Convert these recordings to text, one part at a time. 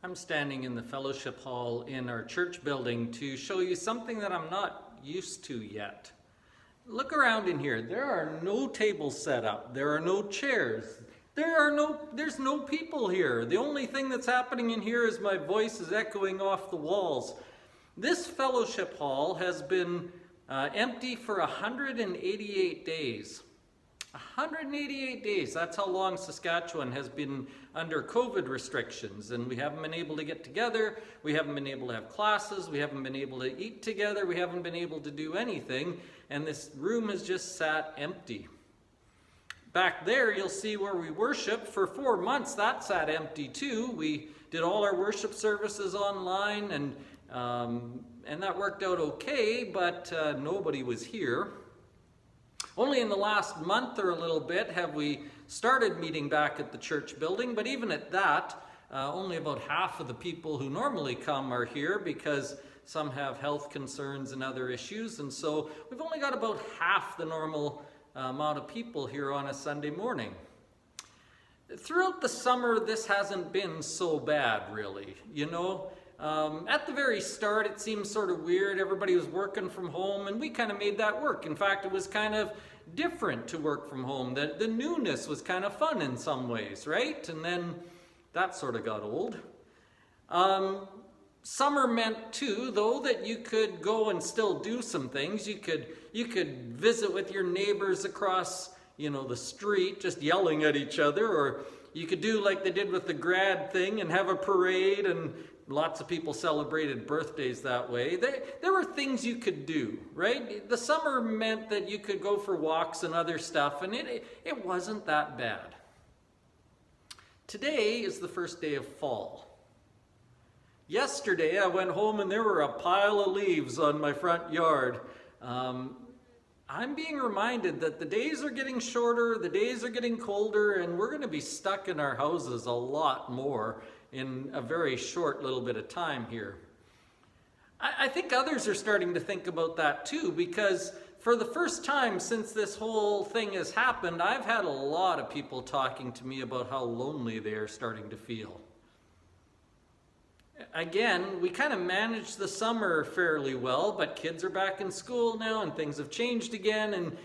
I'm standing in the fellowship hall in our church building to show you something that I'm not used to yet. Look around in here. There are no tables set up. There are no chairs. There's no people here. The only thing that's happening in here is my voice is echoing off the walls. This fellowship hall has been empty for 188 days. 188 days, that's how long Saskatchewan has been under COVID restrictions, and we haven't been able to get together, we haven't been able to have classes, we haven't been able to eat together, we haven't been able to do anything, and this room has just sat empty. Back there, you'll see where we worship. For 4 months, that sat empty too. We did all our worship services online, and that worked out okay, but nobody was here. Only in the last month or a little bit have we started meeting back at the church building, but even at that, only about half of the people who normally come are here because some have health concerns and other issues, and so we've only got about half the normal amount of people here on a Sunday morning. Throughout the summer, this hasn't been so bad, really, At the very start, it seemed sort of weird. Everybody was working from home, and we kind of made that work. In fact, it was kind of different to work from home. The newness was kind of fun in some ways, right? And then that sort of got old. Summer meant too, though, that you could go and still do some things. You could visit with your neighbors across, the street, just yelling at each other, or you could do like they did with the grad thing and have a parade, and lots of people celebrated birthdays that way. There were things you could do, right? The summer meant that you could go for walks and other stuff, and it wasn't that bad. Today is the first day of fall. Yesterday, I went home and there were a pile of leaves on my front yard. I'm being reminded that the days are getting shorter, the days are getting colder, and we're going to be stuck in our houses a lot more in a very short little bit of time here. I think others are starting to think about that too, because for the first time since this whole thing has happened, I've had a lot of people talking to me about how lonely they are starting to feel. Again, we kind of managed the summer fairly well, but kids are back in school now and things have changed again, and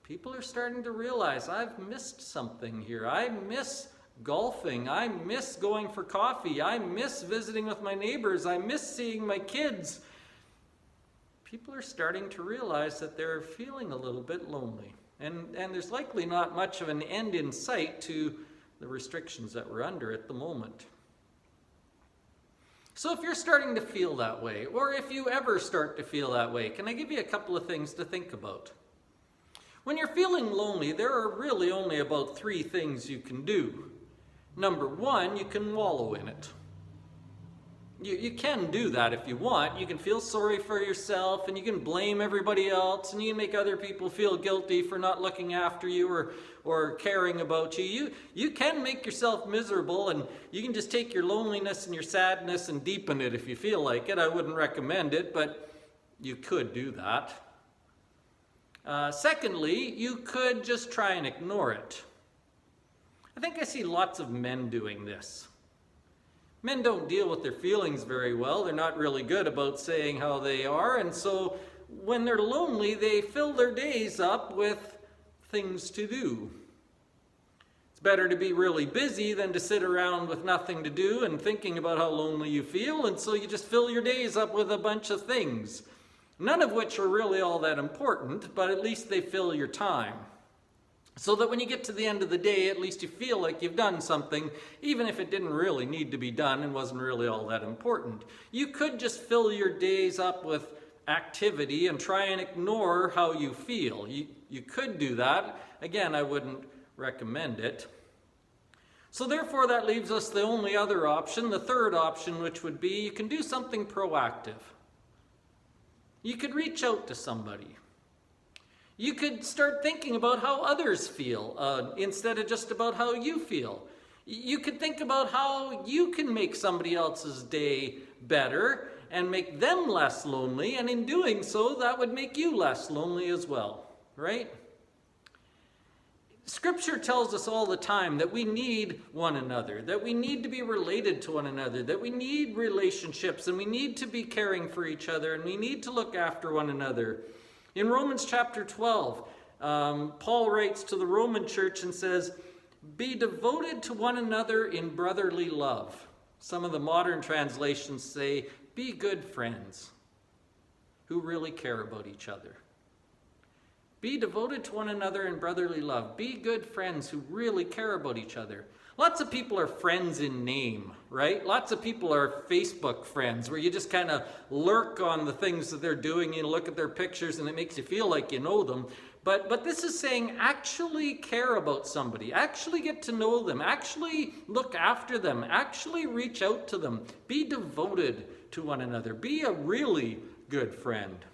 people are starting to realize I've missed something here. I miss golfing. I miss going for coffee. I miss visiting with my neighbors. I miss seeing my kids. People are starting to realize that they're feeling a little bit lonely. And there's likely not much of an end in sight to the restrictions that we're under at the moment. So if you're starting to feel that way, or if you ever start to feel that way, can I give you a couple of things to think about? When you're feeling lonely, there are really only about 3 things you can do. Number 1, you can wallow in it. You can do that if you want. You can feel sorry for yourself, and you can blame everybody else, and you can make other people feel guilty for not looking after you or caring about you. You can make yourself miserable, and you can just take your loneliness and your sadness and deepen it if you feel like it. I wouldn't recommend it, but you could do that. Secondly, you could just try and ignore it. I think I see lots of men doing this. Men don't deal with their feelings very well. They're not really good about saying how they are, and so when they're lonely, they fill their days up with things to do. It's better to be really busy than to sit around with nothing to do and thinking about how lonely you feel, and so you just fill your days up with a bunch of things, none of which are really all that important, but at least they fill your time. So that when you get to the end of the day, at least you feel like you've done something, even if it didn't really need to be done and wasn't really all that important. You could just fill your days up with activity and try and ignore how you feel. You could do that. Again, I wouldn't recommend it. So therefore, that leaves us the only other option, the third option, which would be you can do something proactive. You could reach out to somebody. You could start thinking about how others feel instead of just about how you feel. You could think about how you can make somebody else's day better and make them less lonely, and in doing so, that would make you less lonely as well, right? Scripture tells us all the time that we need one another, that we need to be related to one another, that we need relationships, and we need to be caring for each other, and we need to look after one another. In Romans chapter 12, Paul writes to the Roman church and says, "Be devoted to one another in brotherly love." Some of the modern translations say, "Be good friends who really care about each other." Be devoted to one another in brotherly love. Be good friends who really care about each other. Lots of people are friends in name, right? Lots of people are Facebook friends where you just kind of lurk on the things that they're doing. You look at their pictures and it makes you feel like you know them. But this is saying actually care about somebody. Actually get to know them. Actually look after them. Actually reach out to them. Be devoted to one another. Be a really good friend.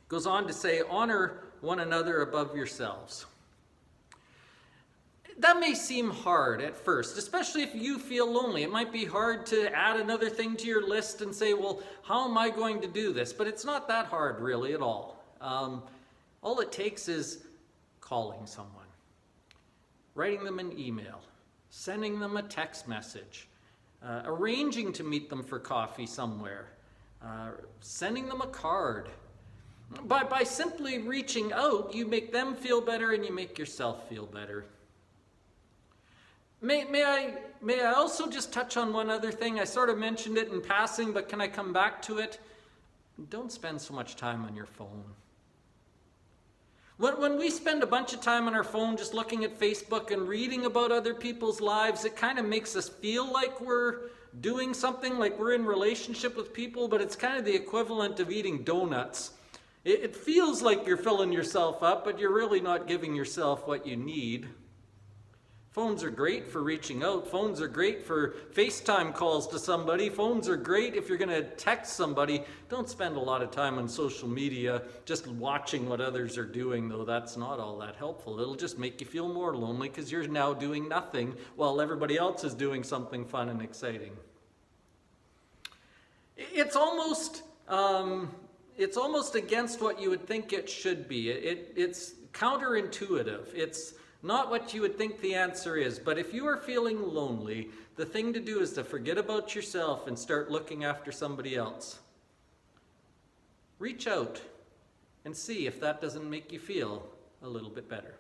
Goes on to say, honor one another above yourselves. That may seem hard at first, especially if you feel lonely. It might be hard to add another thing to your list and say, well, how am I going to do this? But it's not that hard really at all. All it takes is calling someone, writing them an email, sending them a text message, arranging to meet them for coffee somewhere, sending them a card. By simply reaching out, you make them feel better and you make yourself feel better. May I also just touch on one other thing? I sort of mentioned it in passing, but can I come back to it? Don't spend so much time on your phone. When we spend a bunch of time on our phone just looking at Facebook and reading about other people's lives, it kind of makes us feel like we're doing something, like we're in relationship with people, but it's kind of the equivalent of eating donuts. It feels like you're filling yourself up, but you're really not giving yourself what you need. Phones are great for reaching out. Phones are great for FaceTime calls to somebody. Phones are great if you're going to text somebody. Don't spend a lot of time on social media just watching what others are doing, though that's not all that helpful. It'll just make you feel more lonely because you're now doing nothing while everybody else is doing something fun and exciting. It's almost against what you would think it should be. It's counterintuitive. It's not what you would think the answer is. But if you are feeling lonely, the thing to do is to forget about yourself and start looking after somebody else. Reach out and see if that doesn't make you feel a little bit better.